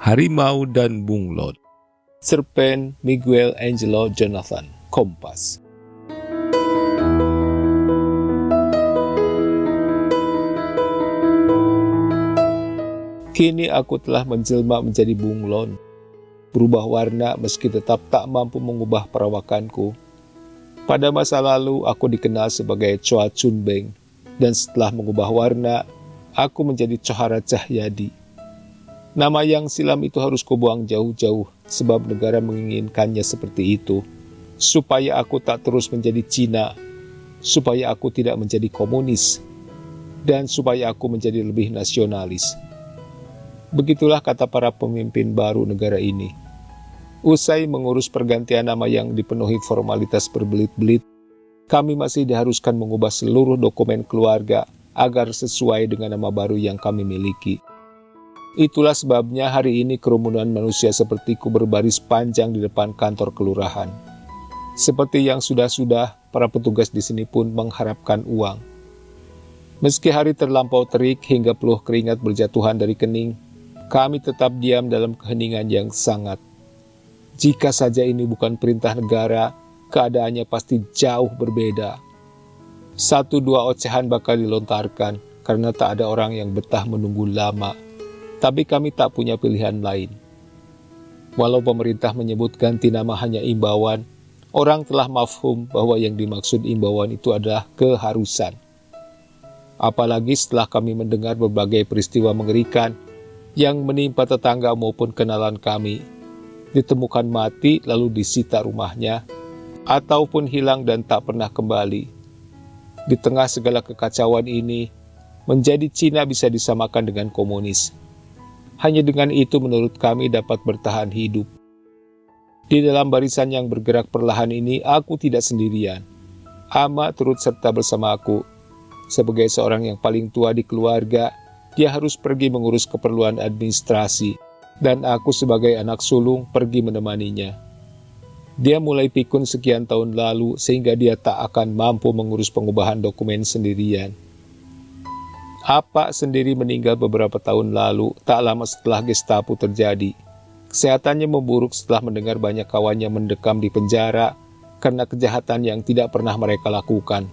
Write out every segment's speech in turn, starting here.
Harimau dan Bunglon. Cerpen Miguel Angelo Jonathan, Kompas. Kini aku telah menjelma menjadi bunglon, berubah warna meski tetap tak mampu mengubah perawakanku. Pada masa lalu aku dikenal sebagai Choa Chun Beng, dan setelah mengubah warna, aku menjadi Chohara Cahyadi. Nama yang silam itu harus kubuang jauh-jauh, sebab negara menginginkannya seperti itu, supaya aku tak terus menjadi Cina, supaya aku tidak menjadi komunis, dan supaya aku menjadi lebih nasionalis. Begitulah kata para pemimpin baru negara ini. Usai mengurus pergantian nama yang dipenuhi formalitas berbelit-belit, kami masih diharuskan mengubah seluruh dokumen keluarga agar sesuai dengan nama baru yang kami miliki. Itulah sebabnya hari ini kerumunan manusia sepertiku berbaris panjang di depan kantor kelurahan. Seperti yang sudah-sudah, para petugas di sini pun mengharapkan uang. Meski hari terlampau terik hingga peluh keringat berjatuhan dari kening, kami tetap diam dalam keheningan yang sangat. Jika saja ini bukan perintah negara, keadaannya pasti jauh berbeda. 1-2 ocehan bakal dilontarkan karena tak ada orang yang betah menunggu lama. Tapi kami tak punya pilihan lain. Walau pemerintah menyebut ganti nama hanya imbauan, orang telah mafhum bahwa yang dimaksud imbauan itu adalah keharusan. Apalagi setelah kami mendengar berbagai peristiwa mengerikan yang menimpa tetangga maupun kenalan kami, ditemukan mati lalu disita rumahnya, ataupun hilang dan tak pernah kembali. Di tengah segala kekacauan ini, menjadi Cina bisa disamakan dengan komunis. Hanya dengan itu menurut kami dapat bertahan hidup. Di dalam barisan yang bergerak perlahan ini, aku tidak sendirian. Ama turut serta bersama aku. Sebagai seorang yang paling tua di keluarga, dia harus pergi mengurus keperluan administrasi, dan aku sebagai anak sulung pergi menemaninya. Dia mulai pikun sekian tahun lalu sehingga dia tak akan mampu mengurus pengubahan dokumen sendirian. Apa sendiri meninggal beberapa tahun lalu, tak lama setelah Gestapo terjadi. Kesehatannya memburuk setelah mendengar banyak kawannya mendekam di penjara karena kejahatan yang tidak pernah mereka lakukan.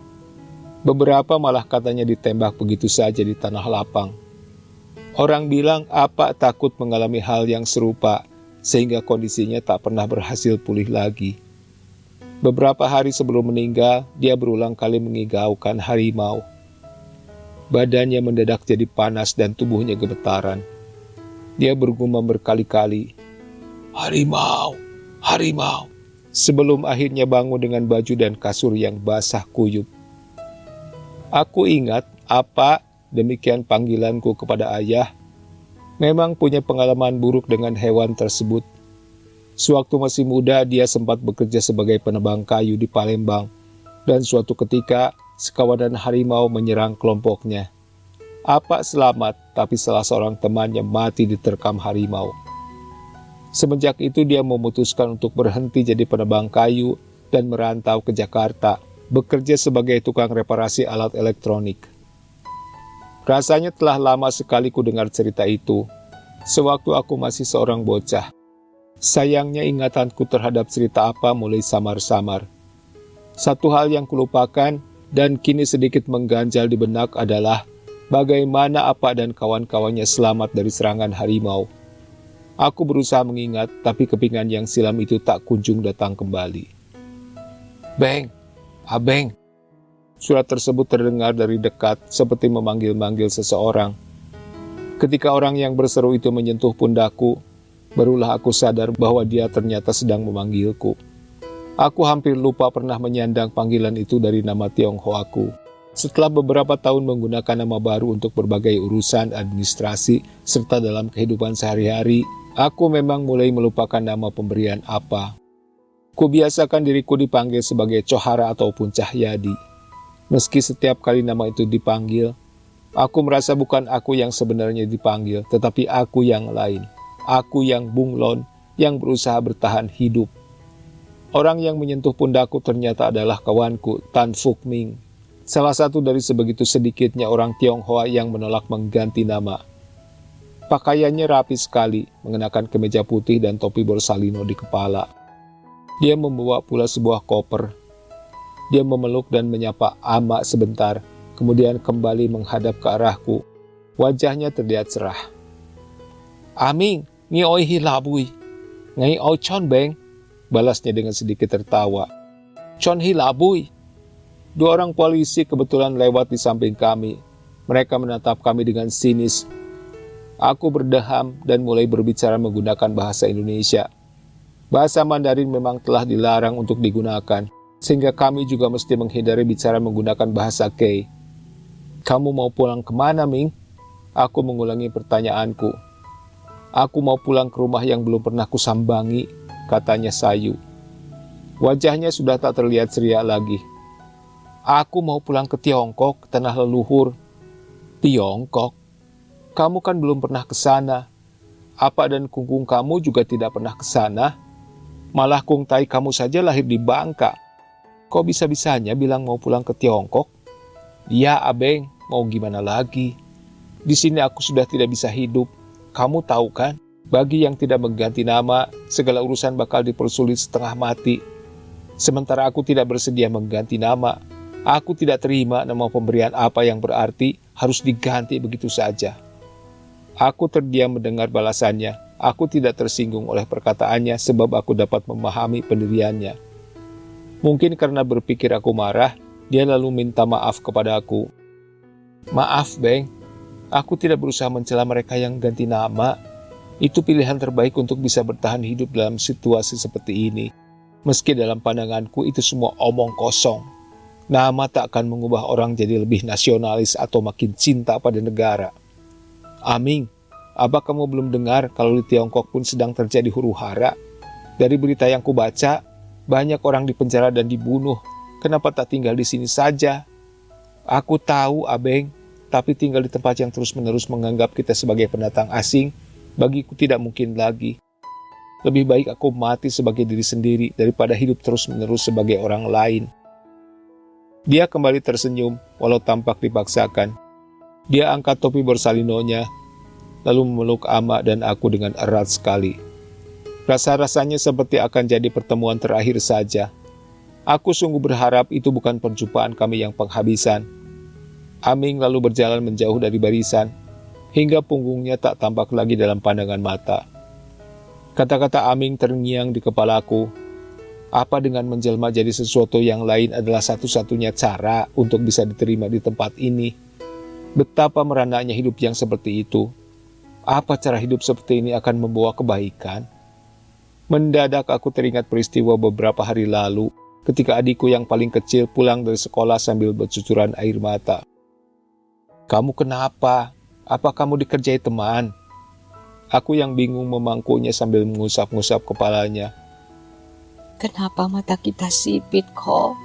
Beberapa malah katanya ditembak begitu saja di tanah lapang. Orang bilang Apa takut mengalami hal yang serupa, sehingga kondisinya tak pernah berhasil pulih lagi. Beberapa hari sebelum meninggal, dia berulang kali mengigaukan harimau. Badannya mendadak jadi panas dan tubuhnya gemetaran. Dia bergumam berkali-kali, "Harimau, harimau," sebelum akhirnya bangun dengan baju dan kasur yang basah kuyup. Aku ingat Apa, demikian panggilanku kepada ayah, memang punya pengalaman buruk dengan hewan tersebut. Sewaktu masih muda, dia sempat bekerja sebagai penebang kayu di Palembang, dan suatu ketika sekawanan harimau menyerang kelompoknya. Apa selamat, tapi salah seorang temannya mati diterkam harimau. Semenjak itu dia memutuskan untuk berhenti jadi penebang kayu dan merantau ke Jakarta, bekerja sebagai tukang reparasi alat elektronik. Rasanya telah lama sekali ku dengar cerita itu, sewaktu aku masih seorang bocah. Sayangnya ingatanku terhadap cerita Apa mulai samar-samar. Satu hal yang kulupakan dan kini sedikit mengganjal di benak adalah bagaimana Apa dan kawan-kawannya selamat dari serangan harimau. Aku berusaha mengingat, tapi kepingan yang silam itu tak kunjung datang kembali. "Beng, Abeng." Surat tersebut terdengar dari dekat, seperti memanggil-manggil seseorang. Ketika orang yang berseru itu menyentuh pundakku, barulah aku sadar bahwa dia ternyata sedang memanggilku. Aku hampir lupa pernah menyandang panggilan itu dari nama Tionghoaku. Setelah beberapa tahun menggunakan nama baru untuk berbagai urusan administrasi serta dalam kehidupan sehari-hari, aku memang mulai melupakan nama pemberian Apa. Kubiasakan diriku dipanggil sebagai Chohara ataupun Cahyadi. Meski setiap kali nama itu dipanggil, aku merasa bukan aku yang sebenarnya dipanggil, tetapi aku yang lain. Aku yang bunglon, yang berusaha bertahan hidup. Orang yang menyentuh pundakku ternyata adalah kawanku, Tan Fuk Ming. Salah satu dari sebegitu sedikitnya orang Tionghoa yang menolak mengganti nama. Pakaiannya rapi sekali, mengenakan kemeja putih dan topi Borsalino di kepala. Dia membawa pula sebuah koper. Dia memeluk dan menyapa Ama sebentar, kemudian kembali menghadap ke arahku. Wajahnya terlihat cerah. "Aming, ngi oi hilabui. Ngai oi Chon Beng," balasnya dengan sedikit tertawa. "Chon hilabui." Dua orang polisi kebetulan lewat di samping kami. Mereka menatap kami dengan sinis. Aku berdeham dan mulai berbicara menggunakan bahasa Indonesia. Bahasa Mandarin memang telah dilarang untuk digunakan, sehingga kami juga mesti menghindari bicara menggunakan bahasa Kei. "Kamu mau pulang kemana, Ming?" Aku mengulangi pertanyaanku. "Aku mau pulang ke rumah yang belum pernah kusambangi," katanya sayu. Wajahnya sudah tak terlihat ceria lagi. "Aku mau pulang ke Tiongkok, ke tanah leluhur." "Tiongkok? Kamu kan belum pernah ke sana. Apa dan kungkung kamu juga tidak pernah ke sana? Malah Kung Tai kamu saja lahir di Bangka. Kok bisa-bisanya bilang mau pulang ke Tiongkok?" "Ya, Abeng, mau gimana lagi? Di sini aku sudah tidak bisa hidup. Kamu tahu kan, bagi yang tidak mengganti nama, segala urusan bakal dipersulit setengah mati. Sementara aku tidak bersedia mengganti nama. Aku tidak terima nama pemberian apa yang berarti harus diganti begitu saja." Aku terdiam mendengar balasannya. Aku tidak tersinggung oleh perkataannya sebab aku dapat memahami pendiriannya. Mungkin karena berpikir aku marah, dia lalu minta maaf kepada aku. "Maaf, Beng. Aku tidak berusaha mencela mereka yang ganti nama. Itu pilihan terbaik untuk bisa bertahan hidup dalam situasi seperti ini. Meski dalam pandanganku itu semua omong kosong. Nama tak akan mengubah orang jadi lebih nasionalis atau makin cinta pada negara." "Aming, apa kamu belum dengar kalau di Tiongkok pun sedang terjadi huru-hara? Dari berita yang kubaca, banyak orang dipenjara dan dibunuh. Kenapa tak tinggal di sini saja?" "Aku tahu, Abeng, tapi tinggal di tempat yang terus-menerus menganggap kita sebagai pendatang asing, bagiku tidak mungkin lagi. Lebih baik aku mati sebagai diri sendiri daripada hidup terus-menerus sebagai orang lain." Dia kembali tersenyum, walau tampak dipaksakan. Dia angkat topi Borsalinonya, lalu memeluk Ama dan aku dengan erat sekali. Rasa-rasanya seperti akan jadi pertemuan terakhir saja. Aku sungguh berharap itu bukan perjumpaan kami yang penghabisan. Aming lalu berjalan menjauh dari barisan, hingga punggungnya tak tampak lagi dalam pandangan mata. Kata-kata Aming terngiang di kepalaku. Apa dengan menjelma jadi sesuatu yang lain adalah satu-satunya cara untuk bisa diterima di tempat ini? Betapa merananya hidup yang seperti itu. Apa cara hidup seperti ini akan membawa kebaikan? Mendadak aku teringat peristiwa beberapa hari lalu ketika adikku yang paling kecil pulang dari sekolah sambil bercucuran air mata. "Kamu kenapa? Apa kamu dikerjai teman?" Aku yang bingung memangkunya sambil mengusap-ngusap kepalanya. "Kenapa mata kita sipit kok?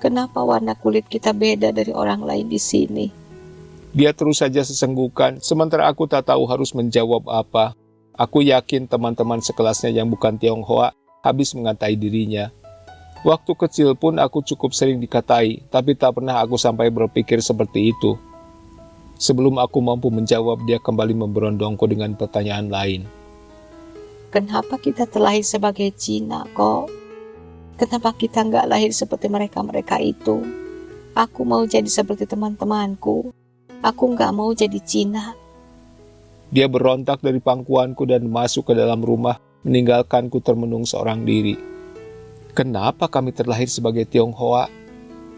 Kenapa warna kulit kita beda dari orang lain di sini?" Dia terus saja sesenggukan, sementara aku tak tahu harus menjawab apa. Aku yakin teman-teman sekelasnya yang bukan Tionghoa habis mengatai dirinya. Waktu kecil pun aku cukup sering dikatai, tapi tak pernah aku sampai berpikir seperti itu. Sebelum aku mampu menjawab, dia kembali memberondongku dengan pertanyaan lain. "Kenapa kita terlahir sebagai Cina kok? Kenapa kita nggak lahir seperti mereka-mereka itu? Aku mau jadi seperti teman-temanku. Aku nggak mau jadi Cina." Dia berontak dari pangkuanku dan masuk ke dalam rumah, meninggalkanku termenung seorang diri. Kenapa kami terlahir sebagai Tionghoa?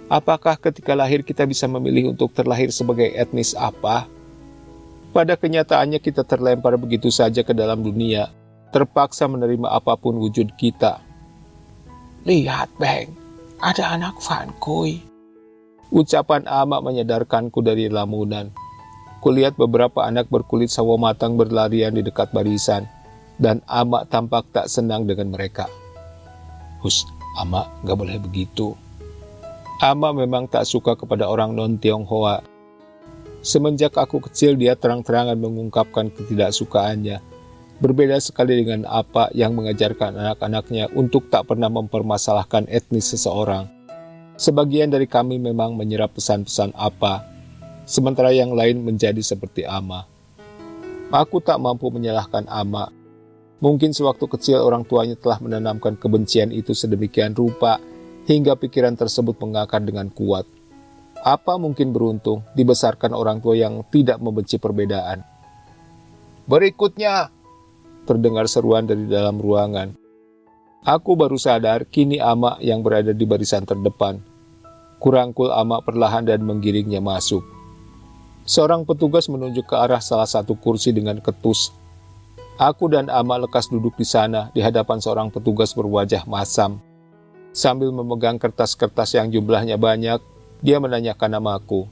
Apakah ketika lahir kita bisa memilih untuk terlahir sebagai etnis apa? Pada kenyataannya kita terlempar begitu saja ke dalam dunia, terpaksa menerima apapun wujud kita. "Lihat, Beng, ada anak Fan Kui." Ucapan Ama menyadarkanku dari lamunan. Kulihat beberapa anak berkulit sawo matang berlarian di dekat barisan, dan Ama tampak tak senang dengan mereka. "Hus, Ama, gak boleh begitu." Ama memang tak suka kepada orang non-Tionghoa. Semenjak aku kecil, dia terang-terangan mengungkapkan ketidaksukaannya. Berbeda sekali dengan apa yang mengajarkan anak-anaknya untuk tak pernah mempermasalahkan etnis seseorang. Sebagian dari kami memang menyerap pesan-pesan apa, sementara yang lain menjadi seperti Ama. Aku tak mampu menyalahkan Ama. Mungkin sewaktu kecil orang tuanya telah menanamkan kebencian itu sedemikian rupa hingga pikiran tersebut mengakar dengan kuat. Apa mungkin beruntung dibesarkan orang tua yang tidak membenci perbedaan? "Berikutnya!" terdengar seruan dari dalam ruangan. Aku baru sadar kini Ama yang berada di barisan terdepan. Kurangkul Ama perlahan dan menggiringnya masuk. Seorang petugas menunjuk ke arah salah satu kursi dengan ketus. Aku dan Ama lekas duduk di sana di hadapan seorang petugas berwajah masam. Sambil memegang kertas-kertas yang jumlahnya banyak, dia menanyakan namaku.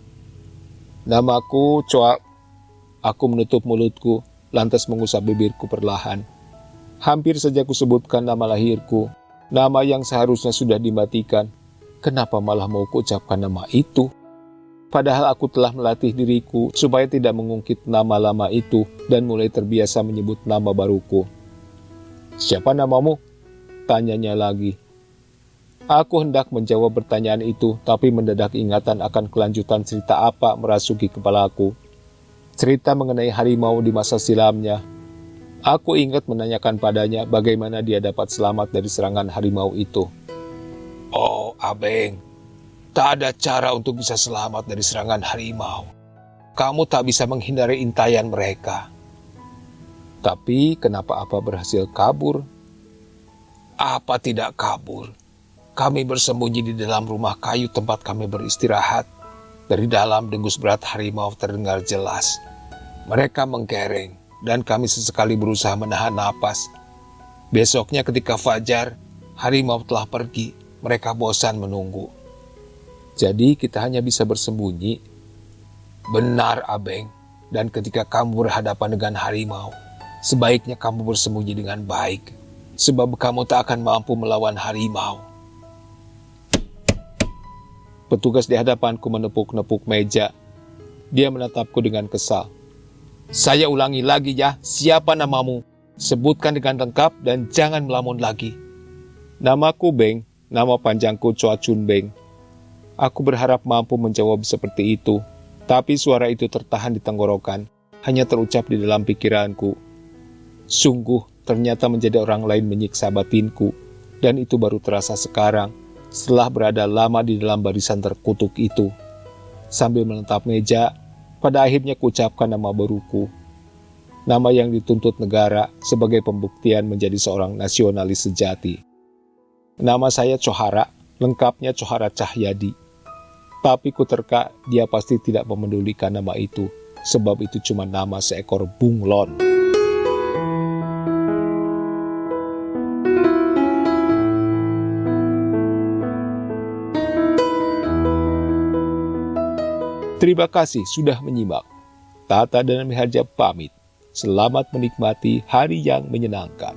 "Namaku Choa." Aku menutup mulutku, lantas mengusap bibirku perlahan. Hampir saja kusebutkan nama lahirku, nama yang seharusnya sudah dimatikan. Kenapa malah mau kuucapkan nama itu? Padahal aku telah melatih diriku supaya tidak mengungkit nama lama itu dan mulai terbiasa menyebut nama baruku. "Siapa namamu?" tanyanya lagi. Aku hendak menjawab pertanyaan itu, tapi mendadak ingatan akan kelanjutan cerita apa merasuki kepalaku. Cerita mengenai harimau di masa silamnya. Aku ingat menanyakan padanya bagaimana dia dapat selamat dari serangan harimau itu. "Oh, Abeng, tak ada cara untuk bisa selamat dari serangan harimau. Kamu tak bisa menghindari intayan mereka." "Tapi kenapa Apa berhasil kabur?" "Apa tidak kabur? Kami bersembunyi di dalam rumah kayu tempat kami beristirahat. Dari dalam dengus berat harimau terdengar jelas. Mereka mengkereng dan kami sesekali berusaha menahan napas. Besoknya ketika fajar, harimau telah pergi. Mereka bosan menunggu." "Jadi kita hanya bisa bersembunyi?" "Benar, Abeng. Dan ketika kamu berhadapan dengan harimau, sebaiknya kamu bersembunyi dengan baik. Sebab kamu tak akan mampu melawan harimau." Petugas di hadapanku menepuk-nepuk meja. Dia menatapku dengan kesal. "Saya ulangi lagi ya, siapa namamu? Sebutkan dengan lengkap dan jangan melamun lagi." "Namaku Beng, nama panjangku Choa Chun Beng." Aku berharap mampu menjawab seperti itu, tapi suara itu tertahan di tenggorokan, hanya terucap di dalam pikiranku. Sungguh, ternyata menjadi orang lain menyiksa batinku, dan itu baru terasa sekarang, setelah berada lama di dalam barisan terkutuk itu. Sambil menatap meja, pada akhirnya kuucapkan nama baruku. Nama yang dituntut negara sebagai pembuktian menjadi seorang nasionalis sejati. Nama saya Chohara, lengkapnya Chohara Cahyadi. Tapi kuterka dia pasti tidak memedulikan nama itu, sebab itu cuma nama seekor bunglon. Terima kasih sudah menyimak. Tata dan Miharja pamit. Selamat menikmati hari yang menyenangkan.